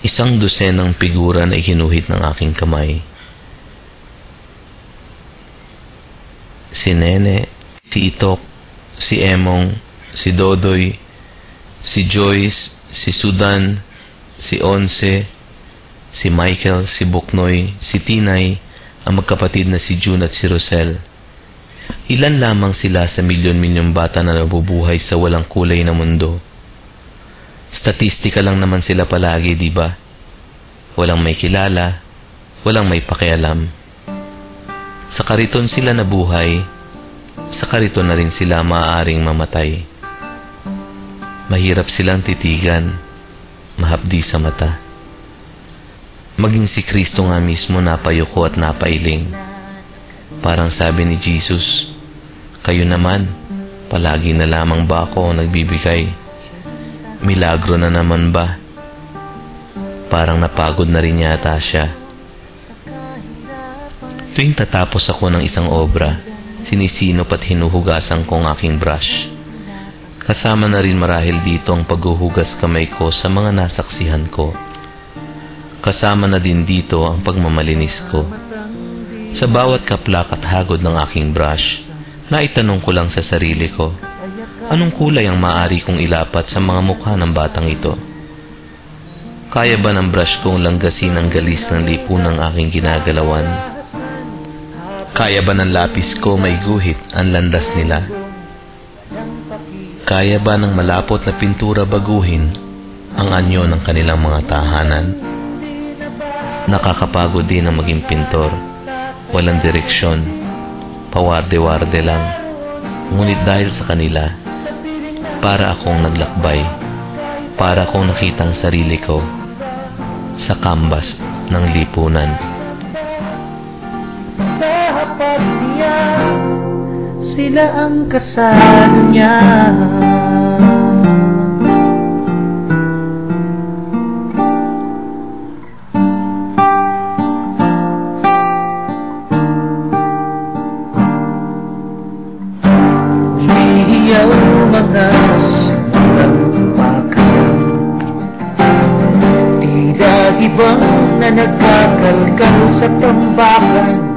Isang dosenang figura na ikinuhit ng aking kamay. Si Nene, si Itok, si Emong, si Dodoy, si Joyce, si Sudan, si Onse, si Michael, si Buknoy, si Tinay, ang magkapatid na si June at si Rosel. Ilan lamang sila sa milyon-milyong bata na nabubuhay sa walang kulay na mundo. Statistika lang naman sila palagi, di ba? Walang may kilala, walang may pakialam. Sa kariton sila nabuhay, sa kariton na rin sila maaaring mamatay. Mahirap silang titigan, mahapdi sa mata. Maging si Kristo nga mismo napayuko at napailing. Parang sabi ni Jesus, kayo naman, palagi na lamang ba ako nagbibigay? Milagro na naman ba? Parang napagod na rin yata siya. Tuwing tatapos ako ng isang obra, sinisinop at hinuhugasan ko ang aking brush. Kasama na rin marahil dito ang paghuhugas kamay ko sa mga nasaksihan ko. Kasama na din dito ang pagmamalinis ko. Sa bawat kaplak at hagod ng aking brush, naitanong ko lang sa sarili ko, anong kulay ang maaari kong ilapat sa mga mukha ng batang ito? Kaya ba ng brush kong langgasin ang galis ng lipunang aking ginagalawan? Kaya ba ng lapis ko may guhit ang landas nila? Kaya ba ng malapot na pintura baguhin ang anyo ng kanilang mga tahanan? Nakakapagod din ang maging pintor. Walang direksyon, pawarde-warde lang. Ngunit dahil sa kanila, para akong naglakbay, para akong nakitang sarili ko sa canvas ng lipunan. Sa hapag niya, sila ang kasalo niya. Hihiyaw mga nagpakan, tila ibang na nagkakalkal sa tambakan.